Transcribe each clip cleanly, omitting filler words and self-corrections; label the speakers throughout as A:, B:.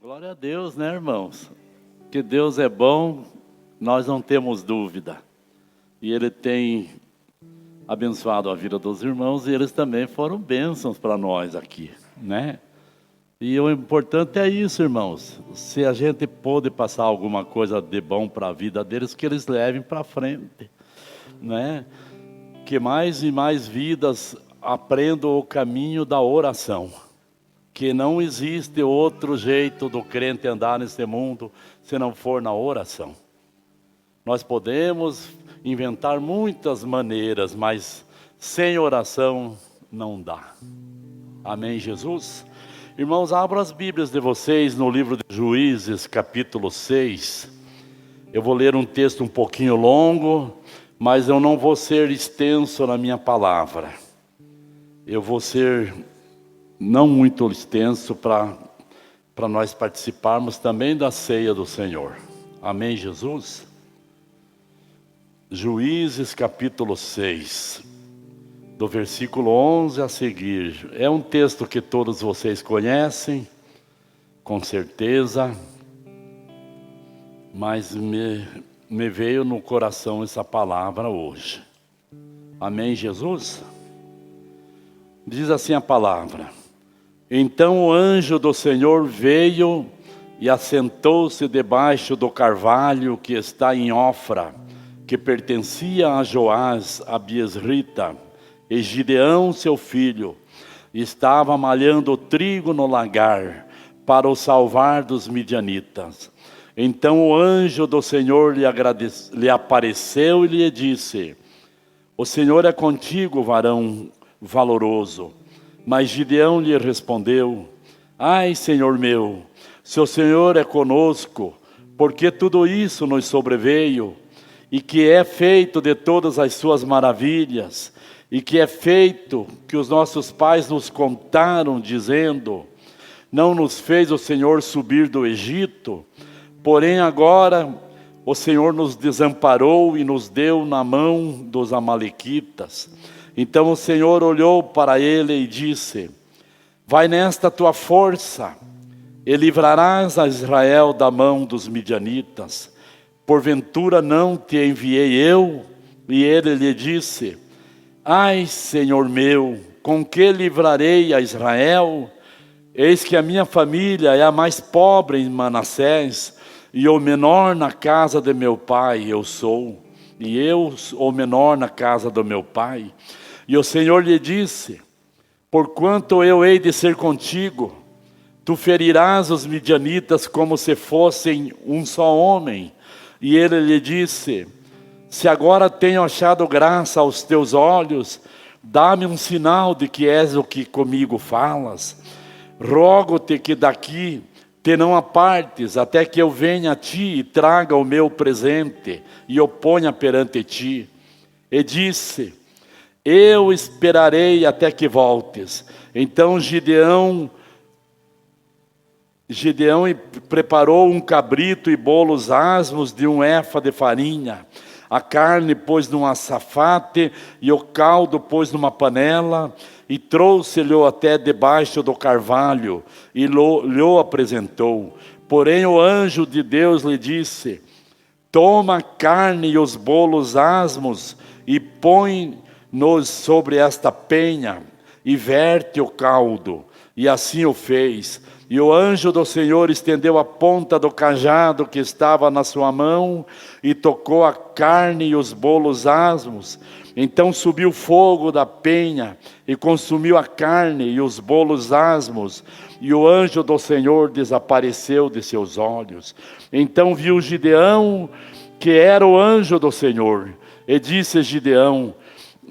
A: Glória a Deus, né, irmãos? Que Deus é bom, nós não temos dúvida. E Ele tem abençoado a vida dos irmãos e eles também foram bênçãos para nós aqui, né? E o importante é isso, irmãos. Se a gente pôde passar alguma coisa de bom para a vida deles, que eles levem para frente, né? Que mais e mais vidas aprendam o caminho da oração. Que não existe outro jeito do crente andar nesse mundo se não for na oração. Nós podemos inventar muitas maneiras, mas sem oração não dá. Amém, Jesus? Irmãos, abram as Bíblias de vocês no livro de Juízes, capítulo 6. Eu vou ler um texto um pouquinho longo, mas eu não vou ser extenso na minha palavra. Eu vou ser não muito extenso para nós participarmos também da ceia do Senhor. Amém, Jesus? Juízes capítulo 6, do versículo 11 a seguir. É um texto que todos vocês conhecem, com certeza, mas me veio no coração essa palavra hoje. Amém, Jesus? Diz assim a palavra: Então o anjo do Senhor veio e assentou-se debaixo do carvalho que está em Ofra, que pertencia a Joás, a Biesrita, e Gideão, seu filho, estava malhando trigo no lagar, para o salvar dos midianitas. Então o anjo do Senhor lhe apareceu e lhe disse: O Senhor é contigo, varão valoroso. Mas Gideão lhe respondeu: Ai, Senhor meu, se o Senhor é conosco, porque tudo isso nos sobreveio, e que é feito de todas as suas maravilhas, e que é feito que os nossos pais nos contaram, dizendo: Não nos fez o Senhor subir do Egito? Porém agora o Senhor nos desamparou e nos deu na mão dos amalequitas. Então o Senhor olhou para ele e disse: Vai nesta tua força, e livrarás a Israel da mão dos midianitas. Porventura não te enviei eu? E ele lhe disse: Ai, Senhor meu, com que livrarei a Israel? Eis que a minha família é a mais pobre em Manassés, e o menor na casa de meu pai eu sou, e eu o menor na casa do meu pai. E o Senhor lhe disse: Porquanto eu hei de ser contigo, tu ferirás os midianitas como se fossem um só homem. E ele lhe disse: Se agora tenho achado graça aos teus olhos, dá-me um sinal de que és o que comigo falas. Rogo-te que daqui te não apartes, até que eu venha a ti e traga o meu presente, e o ponha perante ti. E disse: Eu esperarei até que voltes. Então Gideão preparou um cabrito e bolos asmos de 1 efa de farinha. A carne pôs num açafate e o caldo pôs numa panela, e trouxe-lhe até debaixo do carvalho e lhe apresentou. Porém o anjo de Deus lhe disse: Toma a carne e os bolos asmos e põe-nos sobre esta penha e verte o caldo. E assim o fez. E o anjo do Senhor estendeu a ponta do cajado que estava na sua mão e tocou a carne e os bolos asmos. Então subiu fogo da penha e consumiu a carne e os bolos asmos. E o anjo do Senhor desapareceu de seus olhos. Então viu Gideão que era o anjo do Senhor. E disse Gideão: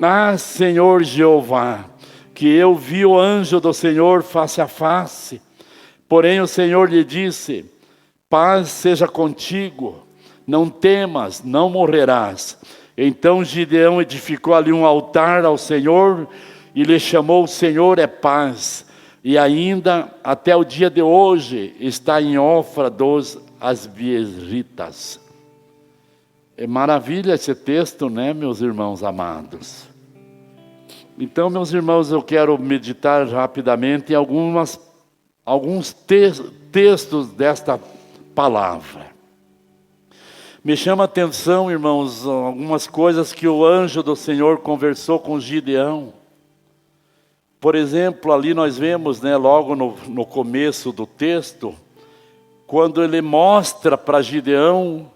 A: Ah, Senhor Jeová, que eu vi o anjo do Senhor face a face. Porém o Senhor lhe disse: Paz seja contigo, não temas, não morrerás. Então Gideão edificou ali um altar ao Senhor e lhe chamou: O Senhor é paz. E ainda até o dia de hoje está em Ofra dos Asbiesritas. É maravilha esse texto, né, meus irmãos amados? Então, meus irmãos, eu quero meditar rapidamente em algumas alguns textos desta palavra. Me chama a atenção, irmãos, algumas coisas que o anjo do Senhor conversou com Gideão. Por exemplo, ali nós vemos, logo no começo do texto, quando ele mostra para Gideão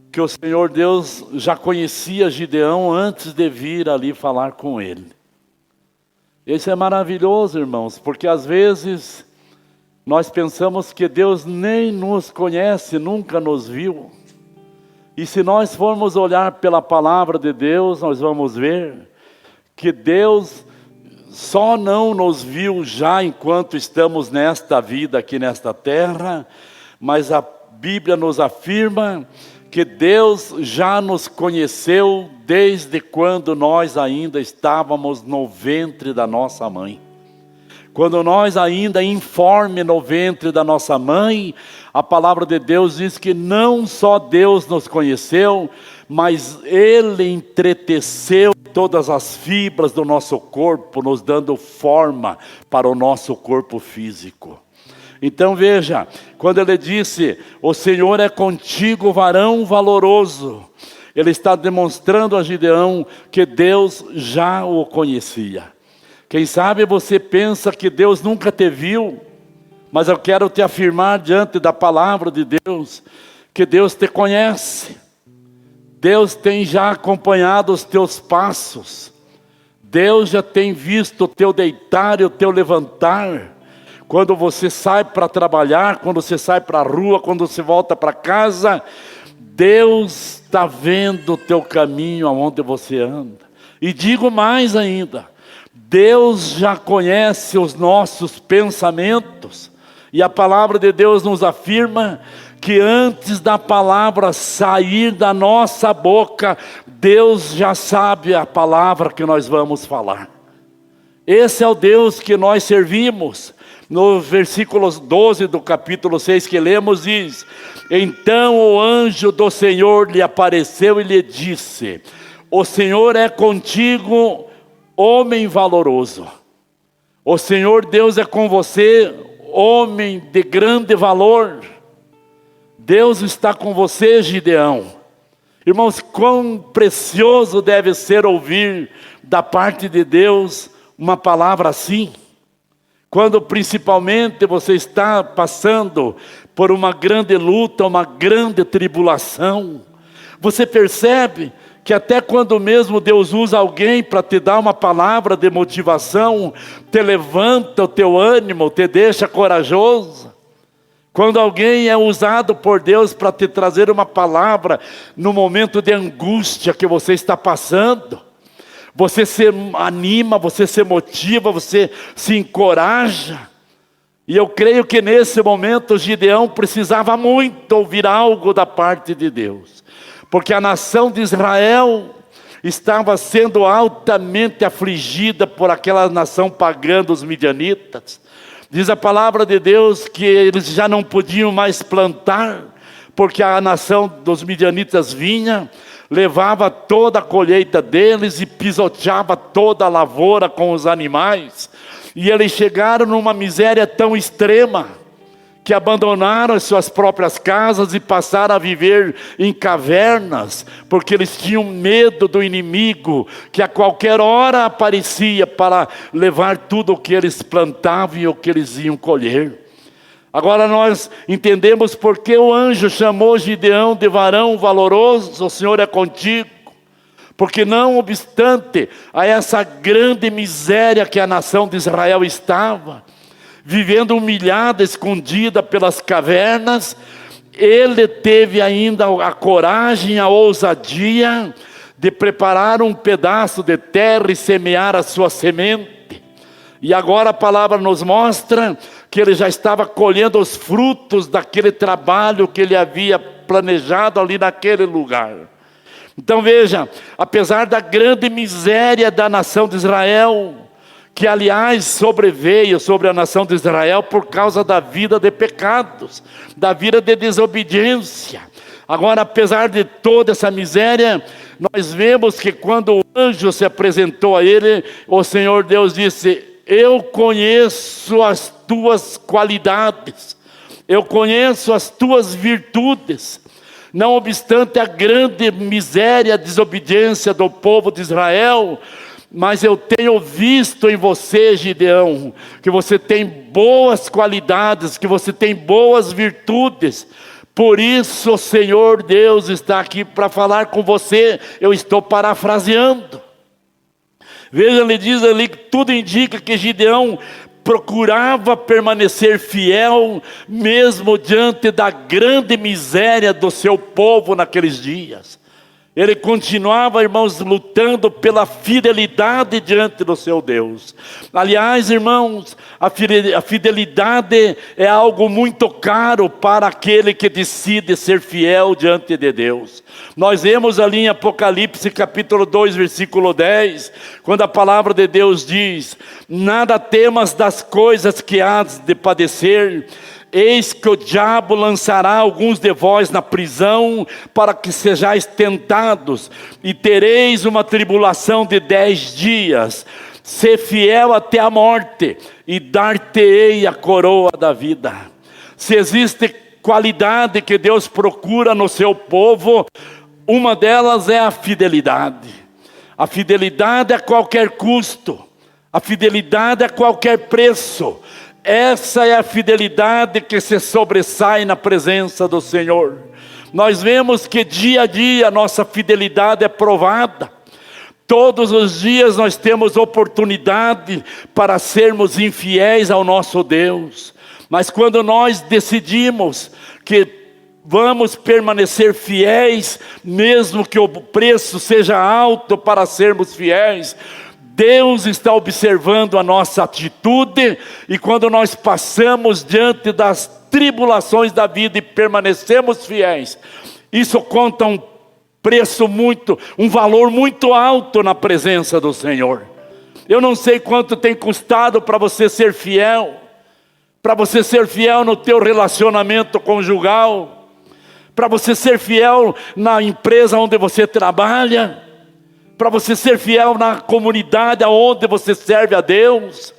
A: que o Senhor Deus já conhecia Gideão antes de vir ali falar com ele. Isso é maravilhoso, irmãos, porque às vezes nós pensamos que Deus nem nos conhece, nunca nos viu. E se nós formos olhar pela palavra de Deus, nós vamos ver que Deus só não nos viu já enquanto estamos nesta vida aqui nesta terra, mas a Bíblia nos afirma que Deus já nos conheceu desde quando nós ainda estávamos no ventre da nossa mãe. Quando nós ainda informe no ventre da nossa mãe, a palavra de Deus diz que não só Deus nos conheceu, mas Ele entreteceu todas as fibras do nosso corpo, nos dando forma para o nosso corpo físico. Então veja, quando ele disse, o Senhor é contigo, varão valoroso, ele está demonstrando a Gideão que Deus já o conhecia. Quem sabe você pensa que Deus nunca te viu, mas eu quero te afirmar diante da palavra de Deus, que Deus te conhece. Deus tem já acompanhado os teus passos. Deus já tem visto o teu deitar e o teu levantar. Quando você sai para trabalhar, quando você sai para a rua, quando você volta para casa, Deus está vendo o teu caminho, aonde você anda. E digo mais ainda, Deus já conhece os nossos pensamentos. E a palavra de Deus nos afirma que antes da palavra sair da nossa boca, Deus já sabe a palavra que nós vamos falar. Esse é o Deus que nós servimos. No versículo 12 do capítulo 6 que lemos diz, então o anjo do Senhor lhe apareceu e lhe disse, o Senhor é contigo, homem valoroso. O Senhor Deus é com você, homem de grande valor. Deus está com você, Gideão. Irmãos, quão precioso deve ser ouvir da parte de Deus uma palavra assim. Quando principalmente você está passando por uma grande luta, uma grande tribulação, você percebe que até quando mesmo Deus usa alguém para te dar uma palavra de motivação, te levanta o teu ânimo, te deixa corajoso. Quando alguém é usado por Deus para te trazer uma palavra no momento de angústia que você está passando, você se anima, você se motiva, você se encoraja. E eu creio que nesse momento Gideão precisava muito ouvir algo da parte de Deus. Porque a nação de Israel estava sendo altamente afligida por aquela nação pagã dos midianitas. Diz a palavra de Deus que eles já não podiam mais plantar, porque a nação dos midianitas vinha, levava toda a colheita deles e pisoteava toda a lavoura com os animais. E eles chegaram numa miséria tão extrema, que abandonaram as suas próprias casas e passaram a viver em cavernas, porque eles tinham medo do inimigo, que a qualquer hora aparecia para levar tudo o que eles plantavam e o que eles iam colher. Agora nós entendemos porque o anjo chamou Gideão de varão valoroso, o Senhor é contigo. Porque não obstante a essa grande miséria que a nação de Israel estava, vivendo humilhada, escondida pelas cavernas, ele teve ainda a coragem, a ousadia de preparar um pedaço de terra e semear a sua semente. E agora a palavra nos mostra que ele já estava colhendo os frutos daquele trabalho que ele havia planejado ali naquele lugar. Então veja, apesar da grande miséria da nação de Israel, que aliás sobreveio sobre a nação de Israel por causa da vida de pecados, da vida de desobediência. Agora, apesar de toda essa miséria, nós vemos que quando o anjo se apresentou a ele, o Senhor Deus disse, eu conheço as tuas qualidades, eu conheço as tuas virtudes. Não obstante a grande miséria, a desobediência do povo de Israel, mas eu tenho visto em você, Gideão, que você tem boas qualidades, que você tem boas virtudes. Por isso o Senhor Deus está aqui para falar com você. Eu estou parafraseando. Veja, ele diz ali que tudo indica que Gideão procurava permanecer fiel, mesmo diante da grande miséria do seu povo naqueles dias. Ele continuava, irmãos, lutando pela fidelidade diante do seu Deus. Aliás, irmãos, a fidelidade é algo muito caro para aquele que decide ser fiel diante de Deus. Nós vemos ali em Apocalipse capítulo 2, versículo 10, quando a palavra de Deus diz: nada temas das coisas que hás de padecer, eis que o diabo lançará alguns de vós na prisão, para que sejais tentados, e tereis uma tribulação de 10 dias. Sê fiel até a morte, e dar-te-ei a coroa da vida. Se existe qualidade que Deus procura no seu povo, uma delas é a fidelidade. A fidelidade a qualquer custo, a fidelidade a qualquer preço. Essa é a fidelidade que se sobressai na presença do Senhor. Nós vemos que dia a dia a nossa fidelidade é provada. Todos os dias nós temos oportunidade para sermos infiéis ao nosso Deus. Mas quando nós decidimos que vamos permanecer fiéis, mesmo que o preço seja alto para sermos fiéis, Deus está observando a nossa atitude, e quando nós passamos diante das tribulações da vida e permanecemos fiéis, isso conta um valor muito alto na presença do Senhor. Eu não sei quanto tem custado para você ser fiel, no teu relacionamento conjugal, para você ser fiel na empresa onde você trabalha, para você ser fiel na comunidade onde você serve a Deus,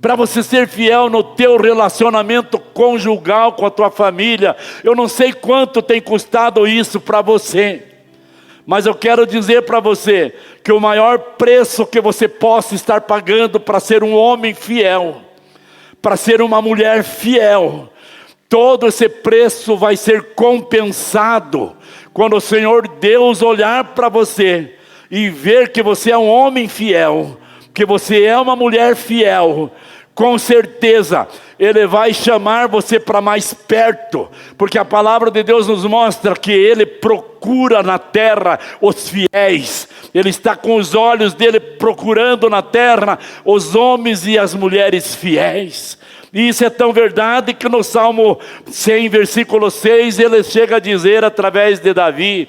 A: para você ser fiel no teu relacionamento conjugal com a tua família. Eu não sei quanto tem custado isso para você, mas eu quero dizer para você que o maior preço que você possa estar pagando para ser um homem fiel, para ser uma mulher fiel, todo esse preço vai ser compensado quando o Senhor Deus olhar para você e ver que você é um homem fiel, que você é uma mulher fiel. Com certeza Ele vai chamar você para mais perto, porque a palavra de Deus nos mostra que Ele procura na terra os fiéis. Ele está com os olhos dele procurando na terra os homens e as mulheres fiéis. E isso é tão verdade que no Salmo 100, versículo 6, ele chega a dizer através de Davi: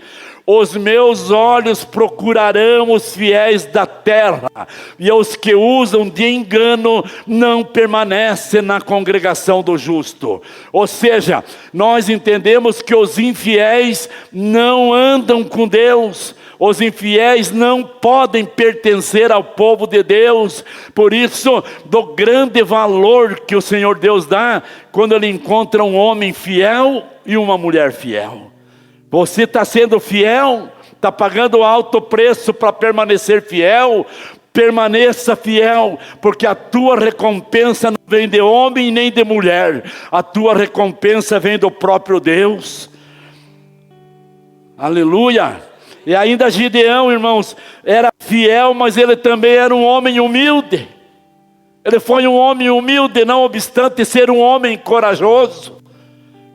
A: os meus olhos procurarão os fiéis da terra, e os que usam de engano não permanecem na congregação do justo. Ou seja, nós entendemos que os infiéis não andam com Deus. Os infiéis não podem pertencer ao povo de Deus. Por isso, do grande valor que o Senhor Deus dá quando Ele encontra um homem fiel e uma mulher fiel. Você está sendo fiel? Está pagando alto preço para permanecer fiel? Permaneça fiel, porque a tua recompensa não vem de homem nem de mulher. A tua recompensa vem do próprio Deus. Aleluia! E ainda Gideão, irmãos, era fiel, mas ele também era um homem humilde. Ele foi um homem humilde, não obstante ser um homem corajoso.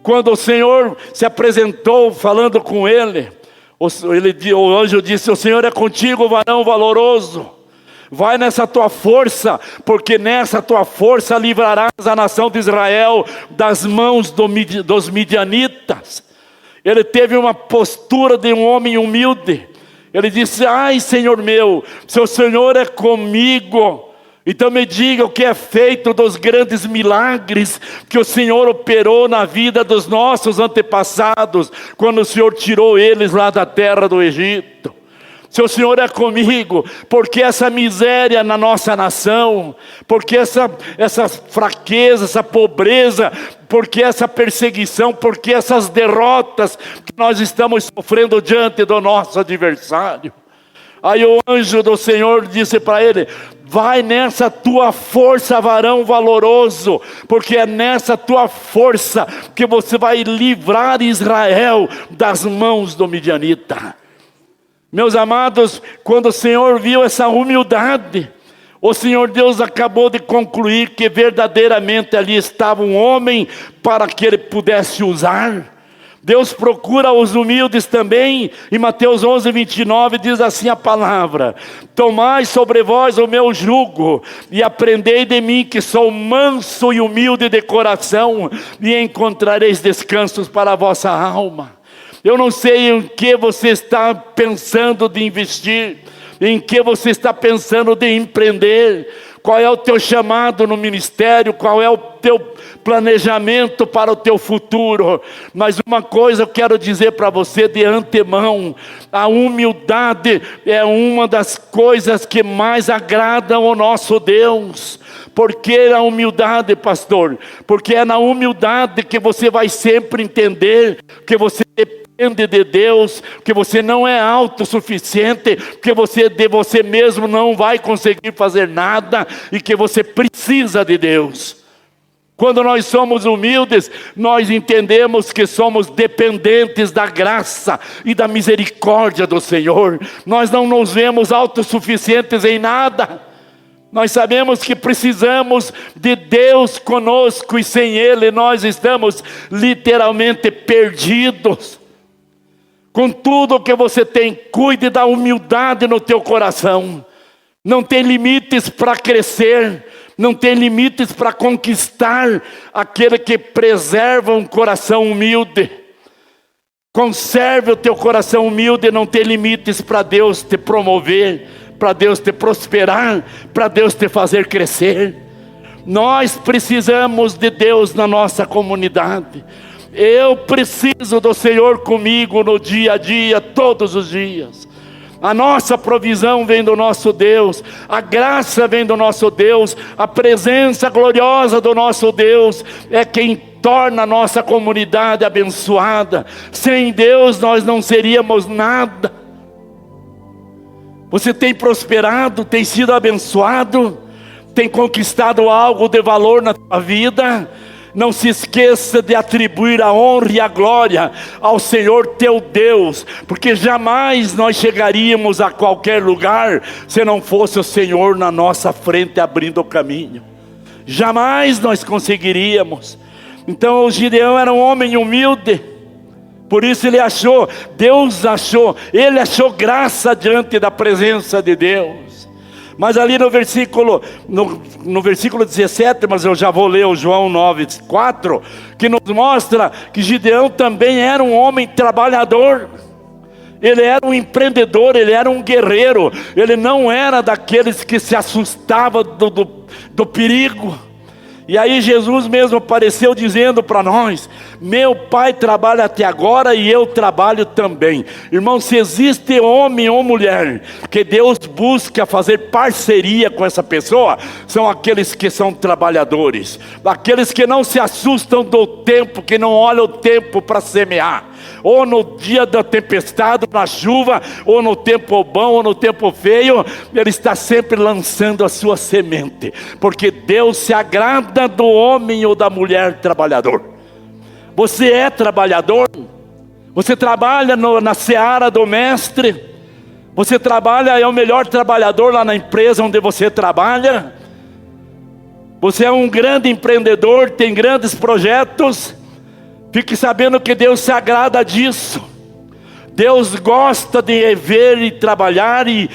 A: Quando o Senhor se apresentou falando com ele, o anjo disse: o Senhor é contigo, varão valoroso. Vai nessa tua força, porque nessa tua força livrarás a nação de Israel das mãos dos midianitas. Ele teve uma postura de um homem humilde. Ele disse: ai, Senhor meu, se o Senhor é comigo, então me diga o que é feito dos grandes milagres que o Senhor operou na vida dos nossos antepassados, quando o Senhor tirou eles lá da terra do Egito. Se o Senhor é comigo, porque essa miséria na nossa nação, porque essa fraqueza, essa pobreza, porque essa perseguição, porque essas derrotas que nós estamos sofrendo diante do nosso adversário. Aí o anjo do Senhor disse para ele: vai nessa tua força, varão valoroso, porque é nessa tua força que você vai livrar Israel das mãos do midianita. Meus amados, quando o Senhor viu essa humildade, o Senhor Deus acabou de concluir que verdadeiramente ali estava um homem para que Ele pudesse usar. Deus procura os humildes também. Em Mateus 11:29 diz assim a palavra: tomai sobre vós o meu jugo, e aprendei de mim, que sou manso e humilde de coração, e encontrareis descansos para a vossa alma. Eu não sei em que você está pensando de investir, em que você está pensando de empreender, qual é o teu chamado no ministério, qual é o teu planejamento para o teu futuro. Mas uma coisa eu quero dizer para você de antemão: a humildade é uma das coisas que mais agradam ao nosso Deus. Por que a humildade, pastor? Porque é na humildade que você vai sempre entender que você depende de Deus, que você não é autossuficiente, que você de você mesmo não vai conseguir fazer nada e que você precisa de Deus. Quando nós somos humildes, nós entendemos que somos dependentes da graça e da misericórdia do Senhor. Nós não nos vemos autossuficientes em nada. Nós sabemos que precisamos de Deus conosco, e sem Ele nós estamos literalmente perdidos. Com tudo que você tem, cuide da humildade no teu coração. Não tem limites para crescer, não tem limites para conquistar aquele que preserva um coração humilde. Conserve o teu coração humilde, não tem limites para Deus te promover, para Deus te prosperar, para Deus te fazer crescer. Nós precisamos de Deus na nossa comunidade. Eu preciso do Senhor comigo no dia a dia, todos os dias. A nossa provisão vem do nosso Deus, a graça vem do nosso Deus, a presença gloriosa do nosso Deus é quem torna a nossa comunidade abençoada. Sem Deus nós não seríamos nada. Você tem prosperado, tem sido abençoado, tem conquistado algo de valor na tua vida? Não se esqueça de atribuir a honra e a glória ao Senhor teu Deus, porque jamais nós chegaríamos a qualquer lugar se não fosse o Senhor na nossa frente abrindo o caminho. Jamais nós conseguiríamos. Então o Gideão era um homem humilde, por isso ele achou graça diante da presença de Deus. Mas ali no versículo 17, mas eu já vou ler o João 9:4, que nos mostra que Gideão também era um homem trabalhador. Ele era um empreendedor, ele era um guerreiro. Ele não era daqueles que se assustavam do perigo. E aí Jesus mesmo apareceu dizendo para nós: meu pai trabalha até agora e eu trabalho também. Irmão, se existe homem ou mulher que Deus busca fazer parceria com essa pessoa, são aqueles que são trabalhadores, aqueles que não se assustam do tempo, que não olham o tempo para semear, ou no dia da tempestade, na chuva, ou no tempo bom, ou no tempo feio, ele está sempre lançando a sua semente, porque Deus se agrada do homem ou da mulher trabalhador. Você é trabalhador? Você trabalha na seara do mestre? Você trabalha, é o melhor trabalhador lá na empresa onde você trabalha? Você é um grande empreendedor, tem grandes projetos? Fique sabendo que Deus se agrada disso. Deus gosta de ver e trabalhar e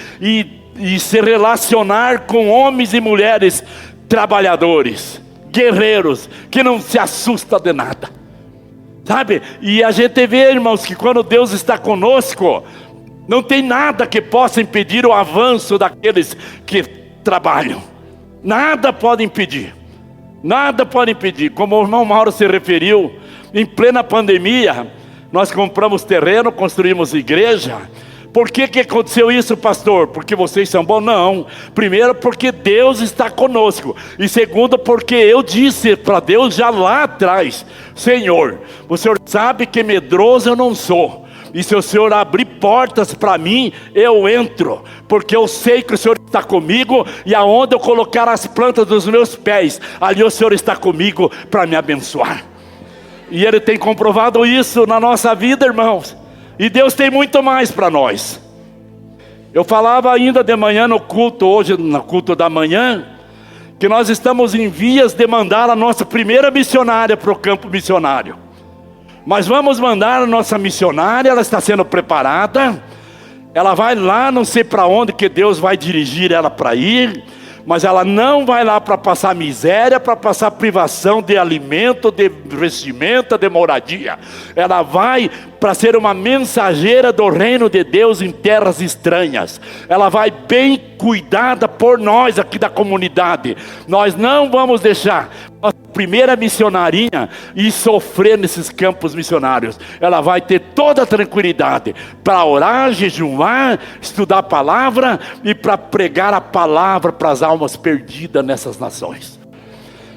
A: se relacionar com homens e mulheres trabalhadores, guerreiros, que não se assusta de nada, sabe? E a gente vê, irmãos, que quando Deus está conosco, não tem nada que possa impedir o avanço daqueles que trabalham. Nada pode impedir. Nada pode impedir. Como o irmão Mauro se referiu, em plena pandemia, nós compramos terreno, construímos igreja, Por que aconteceu isso, pastor? Porque vocês são bons? Não. Primeiro, porque Deus está conosco. E segundo, porque eu disse para Deus já lá atrás: Senhor, o Senhor sabe que medroso eu não sou. E se o Senhor abrir portas para mim, eu entro. Porque eu sei que o Senhor está comigo. E aonde eu colocar as plantas dos meus pés, ali o Senhor está comigo para me abençoar. E Ele tem comprovado isso na nossa vida, irmãos. E Deus tem muito mais para nós. Eu falava ainda de manhã no culto, hoje no culto da manhã, que nós estamos em vias de mandar a nossa primeira missionária para o campo missionário. Mas vamos mandar a nossa missionária, ela está sendo preparada. Ela vai lá, não sei para onde que Deus vai dirigir ela para ir. Mas ela não vai lá para passar miséria, para passar privação de alimento, de vestimenta, de moradia. Ela vai para ser uma mensageira do reino de Deus em terras estranhas. Ela vai bem cuidada por nós aqui da comunidade. Nós não vamos deixar a primeira missionarinha ir sofrer nesses campos missionários. Ela vai ter toda a tranquilidade para orar, jejuar, estudar a palavra e para pregar a palavra para as almas perdidas nessas nações.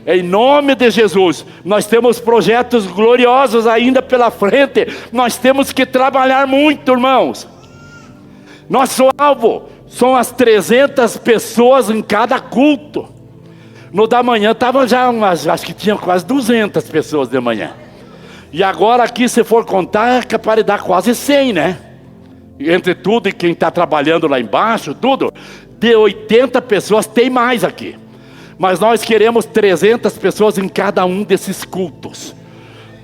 A: Em nome de Jesus, nós temos projetos gloriosos ainda pela frente. Nós temos que trabalhar muito, irmãos. Nosso alvo são as 300 pessoas em cada culto. No da manhã estava já acho que tinha quase 200 pessoas de manhã. E agora aqui, se for contar, é capaz de dar quase 100, né? Entre tudo e quem está trabalhando lá embaixo, tudo, de 80 pessoas tem mais aqui. Mas nós queremos 300 pessoas em cada um desses cultos.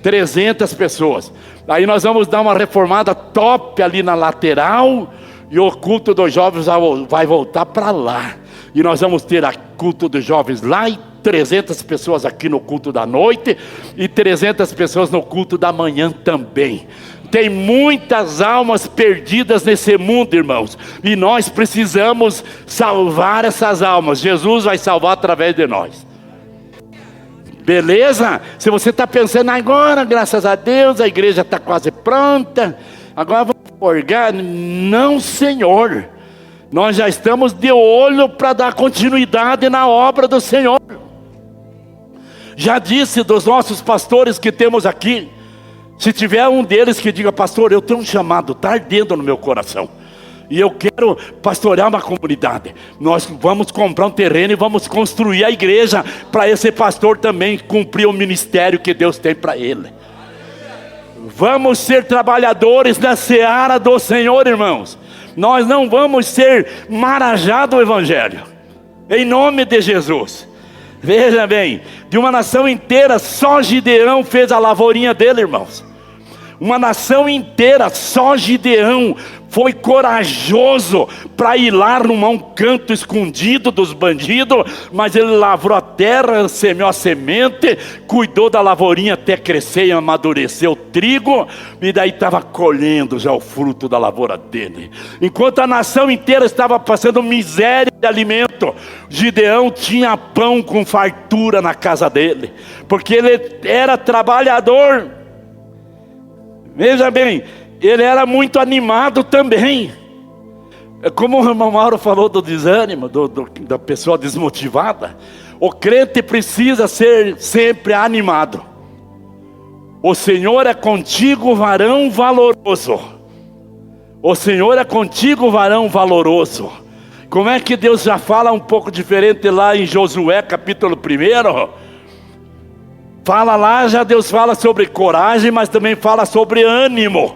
A: 300 pessoas. Aí nós vamos dar uma reformada top ali na lateral. E o culto dos jovens vai voltar para lá. E nós vamos ter a culto dos jovens lá e 300 pessoas aqui no culto da noite. E 300 pessoas no culto da manhã também. Tem muitas almas perdidas nesse mundo, irmãos. E nós precisamos salvar essas almas. Jesus vai salvar através de nós. Beleza? Se você está pensando agora, graças a Deus, a igreja está quase pronta. Agora vamos orgar. Não, Senhor. Nós já estamos de olho para dar continuidade na obra do Senhor. Já disse dos nossos pastores que temos aqui. Se tiver um deles que diga: pastor, eu tenho um chamado, está ardendo no meu coração. E eu quero pastorear uma comunidade. Nós vamos comprar um terreno e vamos construir a igreja para esse pastor também cumprir o ministério que Deus tem para ele. Vamos ser trabalhadores da seara do Senhor, irmãos. Nós não vamos ser marajá do evangelho. Em nome de Jesus. Veja bem, de uma nação inteira, só Gideão fez a lavourinha dele, irmãos. Uma nação inteira, só Gideão foi corajoso para ir lá num canto escondido dos bandidos. Mas ele lavrou a terra, semeou a semente, cuidou da lavourinha até crescer e amadurecer o trigo. E daí estava colhendo já o fruto da lavoura dele. Enquanto a nação inteira estava passando miséria de alimento, Gideão tinha pão com fartura na casa dele. Porque ele era trabalhador. Veja bem, ele era muito animado também. Como o irmão Mauro falou do desânimo, da pessoa desmotivada. O crente precisa ser sempre animado. O Senhor é contigo, varão valoroso. O Senhor é contigo, varão valoroso. Como é que Deus já fala um pouco diferente lá em Josué capítulo 1? Fala lá, já Deus fala sobre coragem, mas também fala sobre ânimo.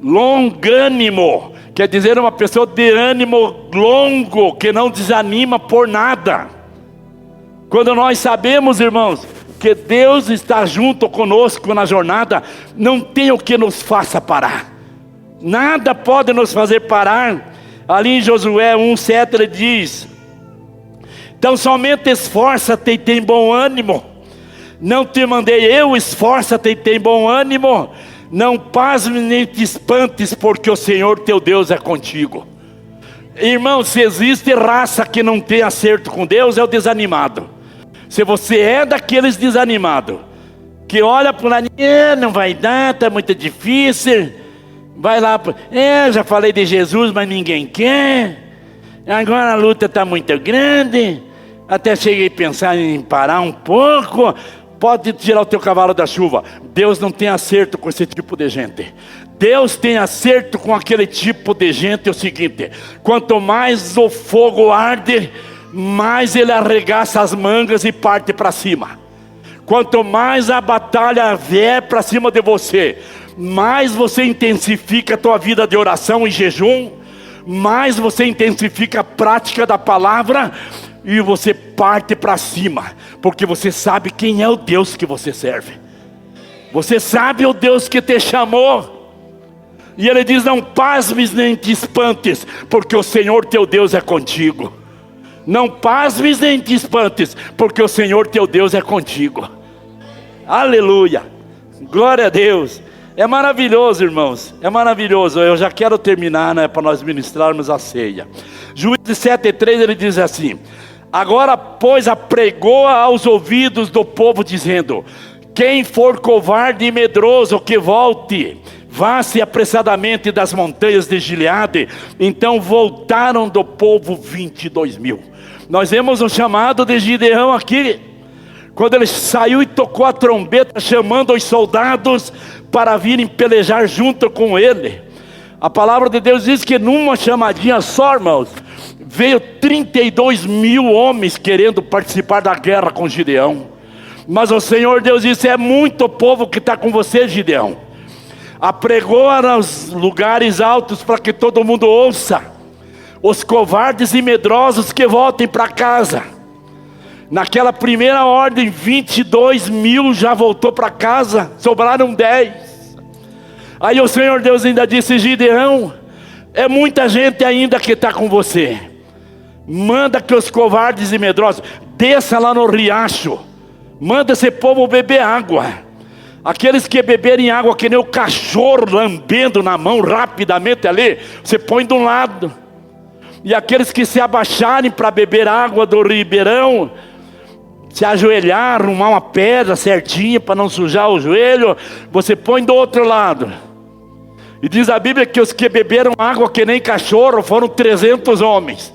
A: Longânimo, quer dizer uma pessoa de ânimo longo, que não desanima por nada. Quando nós sabemos, irmãos, que Deus está junto conosco na jornada, não tem o que nos faça parar. Nada pode nos fazer parar. Ali em Josué 1:7 ele diz: então somente esforça-te e tem bom ânimo. Não te mandei eu, esforça-te e tem bom ânimo. Não pasme nem te espantes, porque o Senhor teu Deus é contigo. Irmão, se existe raça que não tem acerto com Deus, é o desanimado. Se você é daqueles desanimados, que olha para o lado, não vai dar, está muito difícil, Vai lá, já falei de Jesus, mas ninguém quer. Agora a luta está muito grande. Até cheguei a pensar em parar um pouco. Pode tirar o teu cavalo da chuva. Deus não tem acerto com esse tipo de gente. Deus tem acerto com aquele tipo de gente. É o seguinte: quanto mais o fogo arde, mais ele arregaça as mangas e parte para cima. Quanto mais a batalha vier para cima de você, mais você intensifica a tua vida de oração e jejum, mais você intensifica a prática da palavra, e você parte para cima, porque você sabe quem é o Deus que você serve. Você sabe o Deus que te chamou. E ele diz: não pasmes nem te espantes, porque o Senhor teu Deus é contigo. Não pasmes nem te espantes, porque o Senhor teu Deus é contigo. Aleluia, glória a Deus. É maravilhoso, irmãos, é maravilhoso. Eu já quero terminar, né, para nós ministrarmos a ceia. Juízes 7:3, ele diz assim: agora pois apregou-a aos ouvidos do povo, dizendo: quem for covarde e medroso, que volte, vá-se apressadamente das montanhas de Gileade. Então voltaram do povo 22.000. Nós vemos o chamado de Gideão aqui, quando ele saiu e tocou a trombeta, chamando os soldados para virem pelejar junto com ele. A palavra de Deus diz que numa chamadinha só, irmãos, veio 32.000 homens querendo participar da guerra com Gideão. Mas o Senhor Deus disse: é muito povo que está com você, Gideão. Apregou nos lugares altos para que todo mundo ouça. Os covardes e medrosos que voltem para casa. Naquela primeira ordem, 22.000 já voltou para casa, sobraram 10. Aí o Senhor Deus ainda disse: Gideão, é muita gente ainda que está com você. Manda que os covardes e medrosos desça lá no riacho. Manda esse povo beber água. Aqueles que beberem água que nem o cachorro lambendo na mão rapidamente ali, você põe de um lado. E aqueles que se abaixarem para beber água do ribeirão, se ajoelhar, arrumar uma pedra certinha para não sujar o joelho, você põe do outro lado. E diz a Bíblia que os que beberam água que nem cachorro foram 300 homens.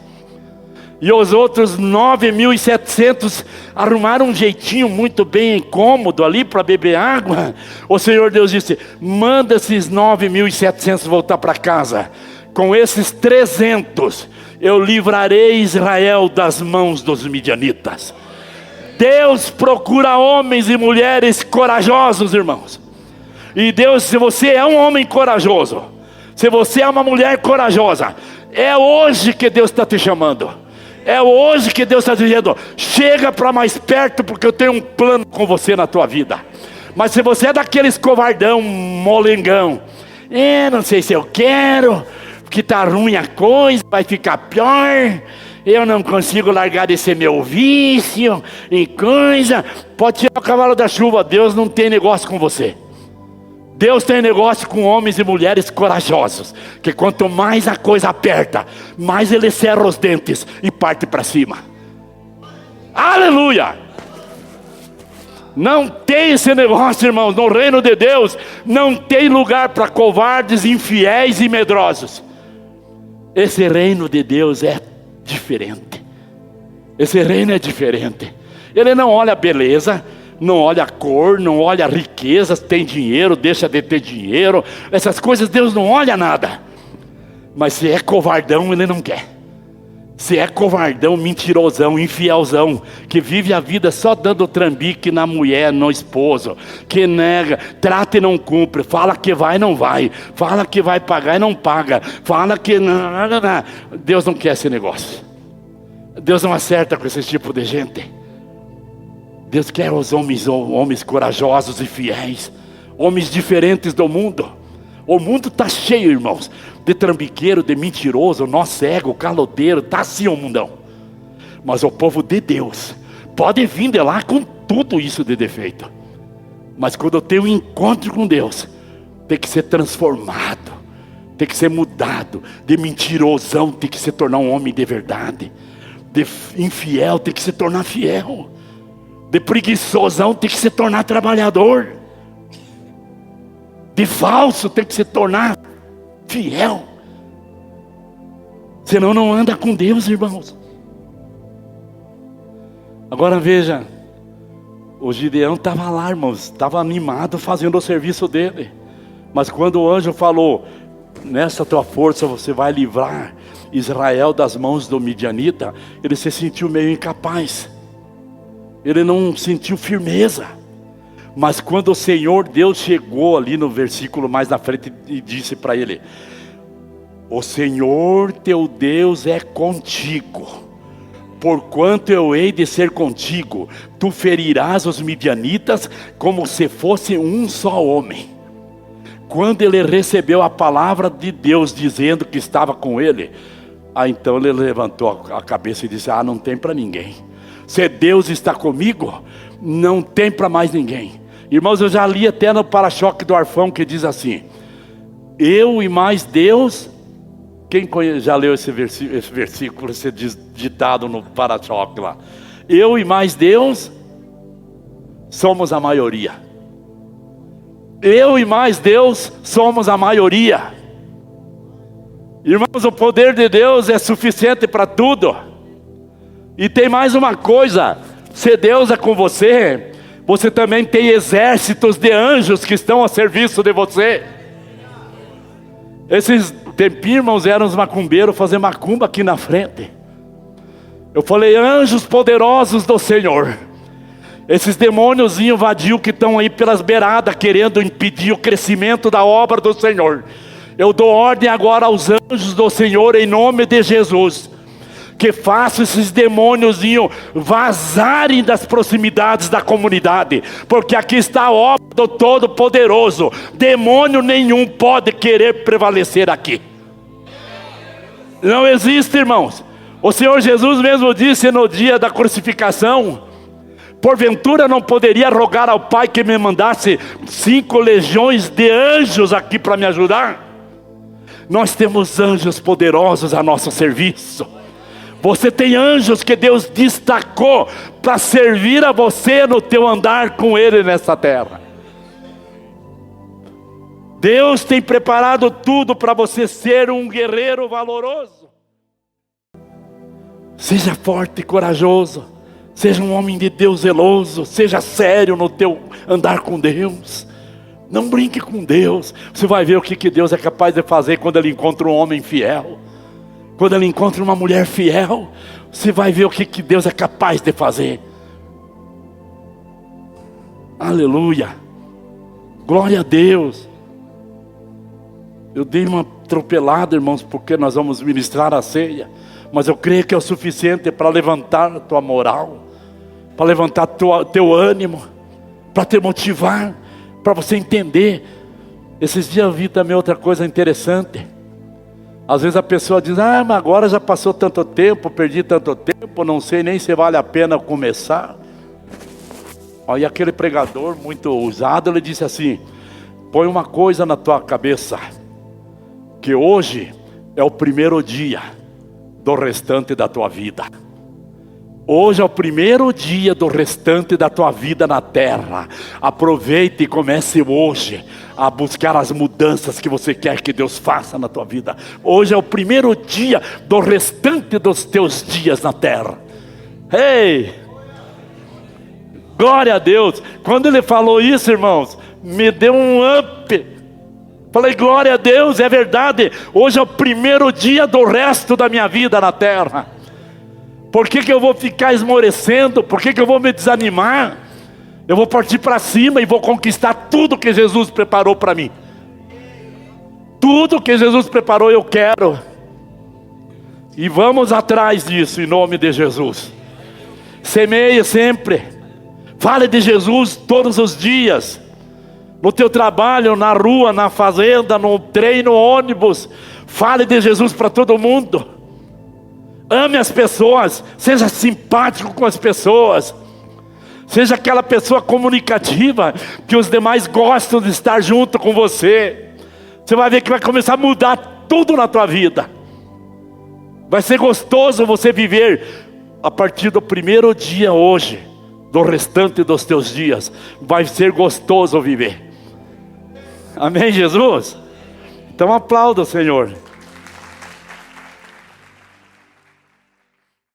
A: E os outros 9.700 arrumaram um jeitinho muito bem cômodo ali para beber água. O Senhor Deus disse: manda esses 9.700 voltar para casa. Com esses 300 eu livrarei Israel das mãos dos midianitas. Deus procura homens e mulheres corajosos, irmãos. E Deus, se você é um homem corajoso, se você é uma mulher corajosa, é hoje que Deus está te chamando. É hoje que Deus está dizendo: chega para mais perto, porque eu tenho um plano com você na tua vida. Mas se você é daqueles covardão, molengão, não sei se eu quero, porque está ruim a coisa, vai ficar pior, eu não consigo largar desse meu vício e coisa, pode tirar o cavalo da chuva. Deus não tem negócio com você. Deus tem negócio com homens e mulheres corajosos, que quanto mais a coisa aperta, mais ele cerra os dentes e parte para cima. Aleluia! Não tem esse negócio, irmãos. No reino de Deus não tem lugar para covardes, infiéis e medrosos. Esse reino de Deus é diferente. Esse reino é diferente. Ele não olha a beleza, não olha a cor, não olha a riqueza, tem dinheiro, deixa de ter dinheiro, essas coisas Deus não olha nada. Mas se é covardão, Ele não quer. Se é covardão, mentirosão, infielzão, que vive a vida só dando trambique na mulher, no esposo, que nega, trata e não cumpre, fala que vai e não vai, fala que vai pagar e não paga, fala que não. Deus não quer esse negócio. Deus não acerta com esse tipo de gente. Deus quer os homens corajosos e fiéis, homens diferentes do mundo. O mundo está cheio, irmãos, de trambiqueiro, de mentiroso, nó cego, caloteiro, está assim o mundão. Mas o povo de Deus pode vir de lá com tudo isso de defeito. Mas quando eu tenho um encontro com Deus, tem que ser transformado, tem que ser mudado. De mentirosão tem que se tornar um homem de verdade. De infiel tem que se tornar fiel. De preguiçosão tem que se tornar trabalhador. De falso tem que se tornar fiel. Senão não anda com Deus, irmãos. Agora veja, o Gideão estava lá, irmãos, estava animado fazendo o serviço dele. Mas quando o anjo falou, nessa tua força você vai livrar Israel das mãos do midianita, ele se sentiu meio incapaz. Ele não sentiu firmeza. Mas quando o Senhor Deus chegou ali no versículo mais na frente e disse para ele: o Senhor teu Deus é contigo, porquanto eu hei de ser contigo, tu ferirás os midianitas como se fosse um só homem. Quando ele recebeu a palavra de Deus dizendo que estava com ele, então ele levantou a cabeça e disse: não tem para ninguém. Se Deus está comigo, não tem para mais ninguém. Irmãos, eu já li até no para-choque do Arfão que diz assim: eu e mais Deus. Quem já leu esse versículo, esse ditado no para-choque lá? Eu e mais Deus somos a maioria. Eu e mais Deus somos a maioria. Irmãos, o poder de Deus é suficiente para tudo. E tem mais uma coisa: se Deus é com você, você também tem exércitos de anjos que estão a serviço de você. Esses tempinhos, irmãos, eram os macumbeiros fazer macumba aqui na frente. Eu falei: anjos poderosos do Senhor. Esses demônios invadiu que estão aí pelas beiradas, querendo impedir o crescimento da obra do Senhor. Eu dou ordem agora aos anjos do Senhor, em nome de Jesus, que façam esses demônios vazarem das proximidades da comunidade, porque aqui está a obra do Todo-Poderoso. Demônio nenhum pode querer prevalecer aqui. Não existe, irmãos. O Senhor Jesus mesmo disse no dia da crucificação: porventura não poderia rogar ao Pai que me mandasse 5 legiões de anjos aqui para me ajudar? Nós temos anjos poderosos a nosso serviço. Você tem anjos que Deus destacou para servir a você no teu andar com Ele nessa terra. Deus tem preparado tudo para você ser um guerreiro valoroso. Seja forte e corajoso. Seja um homem de Deus zeloso. Seja sério no teu andar com Deus. Não brinque com Deus. Você vai ver o que Deus é capaz de fazer quando Ele encontra um homem fiel. Quando Ele encontra uma mulher fiel, você vai ver o que Deus é capaz de fazer. Aleluia. Glória a Deus. Eu dei uma atropelada, irmãos, porque nós vamos ministrar a ceia. Mas eu creio que é o suficiente para levantar a tua moral, para levantar teu ânimo, para te motivar, para você entender. Esses dias eu vi também outra coisa interessante. Às vezes a pessoa diz: mas agora já passou tanto tempo, perdi tanto tempo, não sei nem se vale a pena começar. Aí aquele pregador muito ousado, ele disse assim: põe uma coisa na tua cabeça, que hoje é o primeiro dia do restante da tua vida. Hoje é o primeiro dia do restante da tua vida na terra. Aproveite e comece hoje a buscar as mudanças que você quer que Deus faça na tua vida. Hoje é o primeiro dia do restante dos teus dias na terra. Ei! Glória a Deus! Quando ele falou isso, irmãos, me deu um up. Falei: glória a Deus, é verdade. Hoje é o primeiro dia do resto da minha vida na terra. Por que eu vou ficar esmorecendo? Por que eu vou me desanimar? Eu vou partir para cima e vou conquistar tudo que Jesus preparou para mim. Tudo que Jesus preparou eu quero. E vamos atrás disso em nome de Jesus. Semeie sempre. Fale de Jesus todos os dias. No teu trabalho, na rua, na fazenda, no trem, no ônibus. Fale de Jesus para todo mundo. Ame as pessoas, seja simpático com as pessoas. Seja aquela pessoa comunicativa, que os demais gostam de estar junto com você. Você vai ver que vai começar a mudar tudo na tua vida. Vai ser gostoso você viver a partir do primeiro dia hoje, do restante dos teus dias. Vai ser gostoso viver. Amém, Jesus? Então aplauda o Senhor.